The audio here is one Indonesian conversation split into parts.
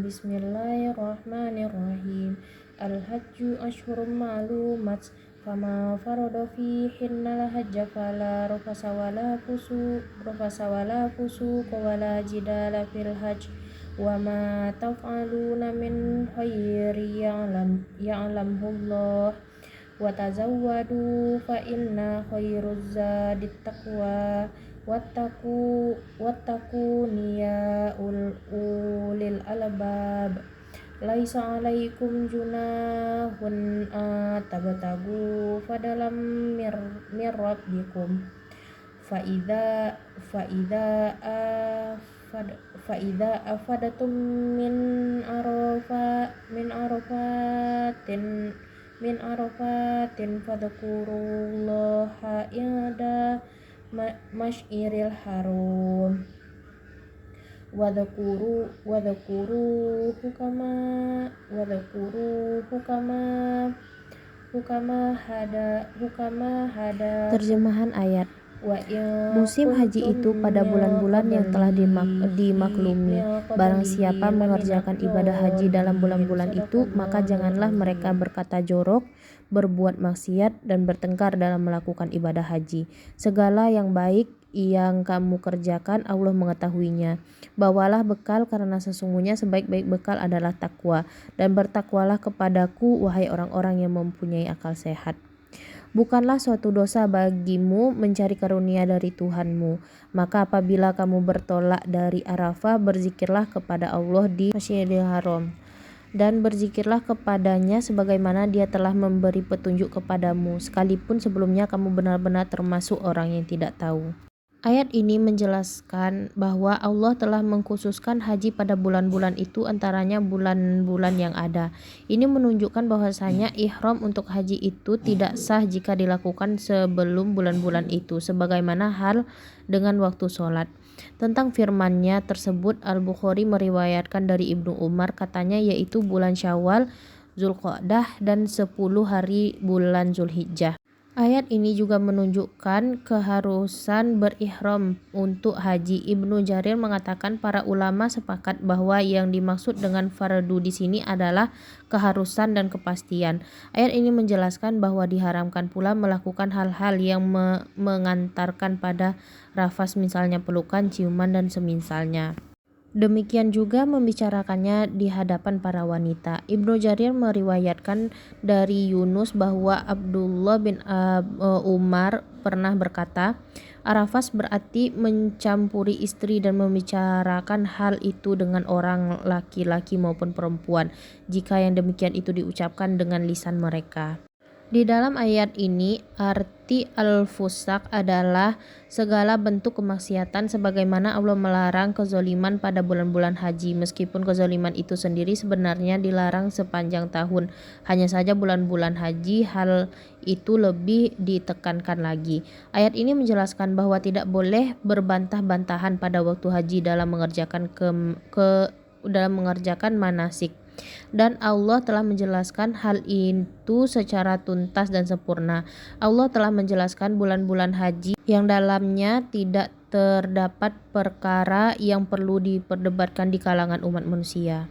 Bismillahirrahmanirrahim. Al-hajju ashhurum ma'lumat. Fama farada fihinnal hajja fala rafasa wala fusuqa wala jidala fil hajj. Wa ma taf'aluna min khairin ya'lamhullah. Wa tazawwadu fa inna khairuz zadit taqwa. Wattaquni ya ulil albab. Laisa alaikum junahun tabtagu fadalam mir rabbikum. Faida afadatum min arafatin fadhkurullaha inda masyiril haram. Wadhkuru hukama hada. Terjemahan ayat. Musim haji itu pada bulan-bulan yang telah dimaklumi. Barang siapa mengerjakan ibadah haji dalam bulan-bulan itu, maka janganlah mereka berkata jorok, berbuat maksiat, dan bertengkar dalam melakukan ibadah haji. Segala yang baik yang kamu kerjakan Allah mengetahuinya. Bawalah bekal karena sesungguhnya sebaik-baik bekal adalah takwa, dan bertakwalah kepadaku wahai orang-orang yang mempunyai akal sehat. Bukanlah suatu dosa bagimu mencari karunia dari Tuhanmu. Maka apabila kamu bertolak dari Arafah, berzikirlah kepada Allah di Masjidil Haram, dan berzikirlah kepadanya sebagaimana Dia telah memberi petunjuk kepadamu, sekalipun sebelumnya kamu benar-benar termasuk orang yang tidak tahu. Ayat ini menjelaskan bahwa Allah telah mengkhususkan haji pada bulan-bulan itu, antaranya bulan-bulan yang ada. Ini menunjukkan bahwasanya ihram untuk haji itu tidak sah jika dilakukan sebelum bulan-bulan itu, sebagaimana hal dengan waktu sholat. Tentang firman-Nya tersebut, Al-Bukhari meriwayatkan dari Ibnu Umar, katanya yaitu bulan Syawal, Zulqa'dah, dan 10 hari bulan Zulhijjah. Ayat ini juga menunjukkan keharusan berihram untuk haji. Ibnu Jarir mengatakan para ulama sepakat bahwa yang dimaksud dengan fardu di sini adalah keharusan dan kepastian. Ayat ini menjelaskan bahwa diharamkan pula melakukan hal-hal yang mengantarkan pada rafas, misalnya pelukan, ciuman, dan semisalnya. Demikian juga membicarakannya di hadapan para wanita. Ibnu Jarir meriwayatkan dari Yunus bahwa Abdullah bin Umar pernah berkata, Arafas berarti mencampuri istri dan membicarakan hal itu dengan orang laki-laki maupun perempuan, jika yang demikian itu diucapkan dengan lisan mereka. Di dalam ayat ini, arti al-fusaq adalah segala bentuk kemaksiatan, sebagaimana Allah melarang kezaliman pada bulan-bulan haji. Meskipun kezaliman itu sendiri sebenarnya dilarang sepanjang tahun, hanya saja bulan-bulan haji hal itu lebih ditekankan lagi. Ayat ini menjelaskan bahwa tidak boleh berbantah-bantahan pada waktu haji dalam mengerjakan manasik. Dan Allah telah menjelaskan hal itu secara tuntas dan sempurna. Allah telah menjelaskan bulan-bulan haji yang dalamnya tidak terdapat perkara yang perlu diperdebatkan di kalangan umat manusia.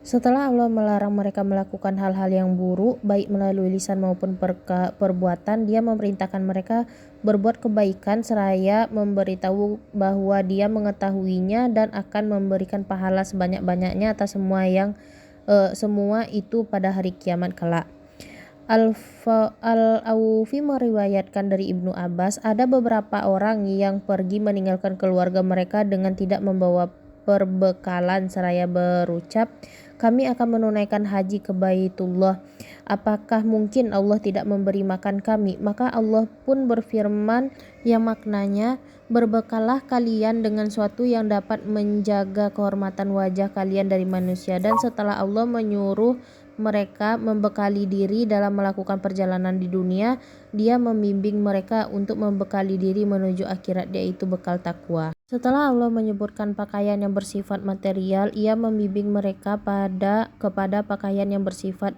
Setelah Allah melarang mereka melakukan hal-hal yang buruk, baik melalui lisan maupun perbuatan, Dia memerintahkan mereka berbuat kebaikan seraya memberitahu bahwa Dia mengetahuinya dan akan memberikan pahala sebanyak-banyaknya atas semua itu pada hari kiamat kelak. Al-Awfi meriwayatkan dari Ibnu Abbas, ada beberapa orang yang pergi meninggalkan keluarga mereka dengan tidak membawa perbekalan seraya berucap, kami akan menunaikan haji ke Baitullah. Apakah mungkin Allah tidak memberi makan kami? Maka Allah pun berfirman yang maknanya, berbekallah kalian dengan suatu yang dapat menjaga kehormatan wajah kalian dari manusia. Dan setelah Allah menyuruh mereka membekali diri dalam melakukan perjalanan di dunia, Dia membimbing mereka untuk membekali diri menuju akhirat, yaitu bekal takwa. Setelah Allah menyebutkan pakaian yang bersifat material, Ia membimbing mereka kepada pakaian yang bersifat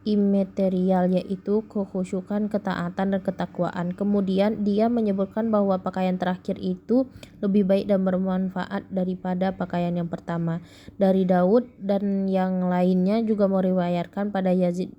imaterial, yaitu kekhusyukan, ketaatan, dan ketakwaan. Kemudian dia menyebutkan bahwa pakaian terakhir itu lebih baik dan bermanfaat daripada pakaian yang pertama. Dari Daud dan yang lainnya juga meriwayatkan pada Yazid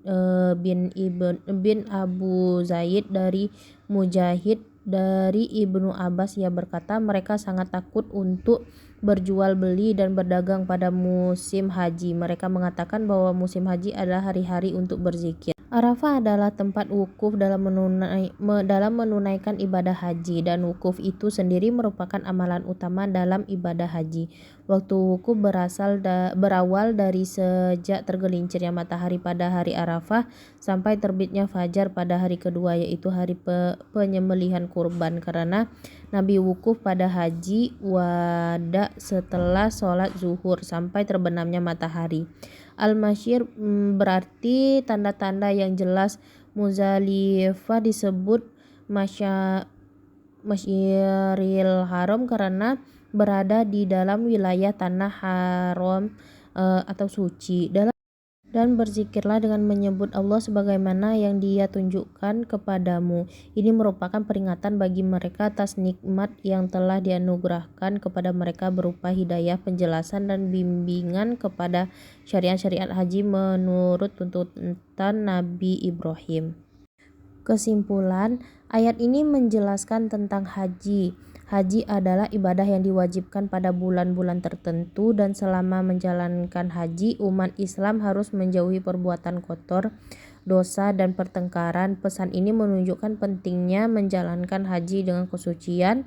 bin Abu Zaid dari Mujahid dari Ibnu Abbas, ia berkata, mereka sangat takut untuk berjual beli dan berdagang pada musim haji. Mereka mengatakan bahwa musim haji adalah hari-hari untuk berzikir. Arafah adalah tempat wukuf dalam menunaikan ibadah haji, dan wukuf itu sendiri merupakan amalan utama dalam ibadah haji. Waktu wukuf berawal dari sejak tergelincirnya matahari pada hari Arafah sampai terbitnya fajar pada hari kedua, yaitu hari penyembelihan kurban, karena Nabi wukuf pada haji wada setelah sholat zuhur sampai terbenamnya matahari. Al-Masyir berarti tanda-tanda yang jelas. Muzdalifah disebut Masyiril Haram karena berada di dalam wilayah tanah haram atau suci. Dan berzikirlah dengan menyebut Allah sebagaimana yang Dia tunjukkan kepadamu. Ini merupakan peringatan bagi mereka atas nikmat yang telah dianugerahkan kepada mereka berupa hidayah, penjelasan, dan bimbingan kepada syariat-syariat haji menurut tuntutan Nabi Ibrahim. Kesimpulan, ayat ini menjelaskan tentang haji. Haji adalah ibadah yang diwajibkan pada bulan-bulan tertentu, dan selama menjalankan haji, umat Islam harus menjauhi perbuatan kotor, dosa, dan pertengkaran. Pesan ini menunjukkan pentingnya menjalankan haji dengan kesucian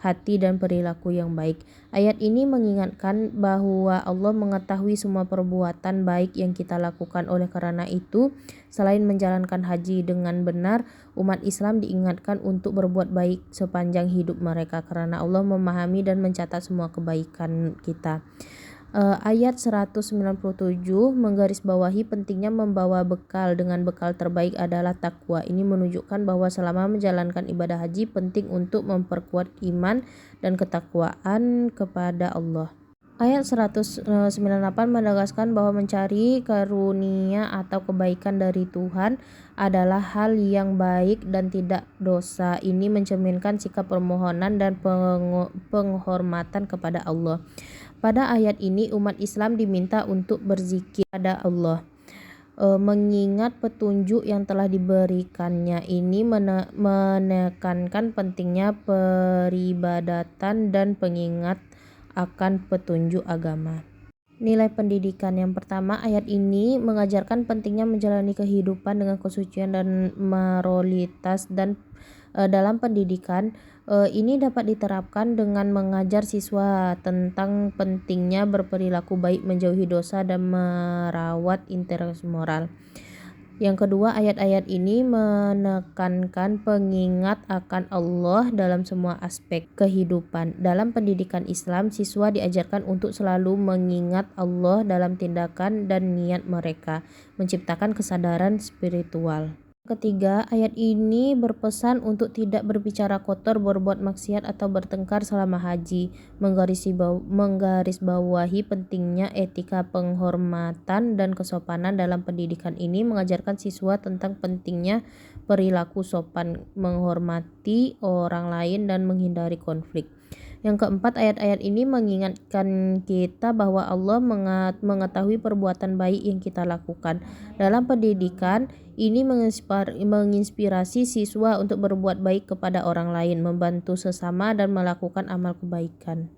hati dan perilaku yang baik. Ayat ini mengingatkan bahwa Allah mengetahui semua perbuatan baik yang kita lakukan. Oleh karena itu, selain menjalankan haji dengan benar, umat Islam diingatkan untuk berbuat baik sepanjang hidup mereka, karena Allah memahami dan mencatat semua kebaikan kita. Ayat 197 menggarisbawahi pentingnya membawa bekal. Dengan bekal terbaik adalah takwa. Ini menunjukkan bahwa selama menjalankan ibadah haji penting untuk memperkuat iman dan ketakwaan kepada Allah. Ayat 198 menegaskan bahwa mencari karunia atau kebaikan dari Tuhan adalah hal yang baik dan tidak dosa. Ini mencerminkan sikap permohonan dan penghormatan kepada Allah. Pada ayat ini umat Islam diminta untuk berzikir pada Allah, mengingat petunjuk yang telah diberikannya. Ini menekankan pentingnya peribadatan dan pengingat akan petunjuk agama. Nilai pendidikan yang pertama, ayat ini mengajarkan pentingnya menjalani kehidupan dengan kesucian dan moralitas, dan dalam pendidikan ini dapat diterapkan dengan mengajar siswa tentang pentingnya berperilaku baik, menjauhi dosa, dan merawat integritas moral. Yang kedua, ayat-ayat ini menekankan pengingat akan Allah dalam semua aspek kehidupan. Dalam pendidikan Islam, siswa diajarkan untuk selalu mengingat Allah dalam tindakan dan niat mereka, menciptakan kesadaran spiritual. Ketiga, ayat ini berpesan untuk tidak berbicara kotor, berbuat maksiat, atau bertengkar selama haji, menggarisbawahi pentingnya etika, penghormatan, dan kesopanan dalam pendidikan. Ini mengajarkan siswa tentang pentingnya perilaku sopan, menghormati orang lain, dan menghindari konflik. Yang keempat, ayat-ayat ini mengingatkan kita bahwa Allah mengetahui perbuatan baik yang kita lakukan. Dalam pendidikan, ini menginspirasi siswa untuk berbuat baik kepada orang lain, membantu sesama, dan melakukan amal kebaikan.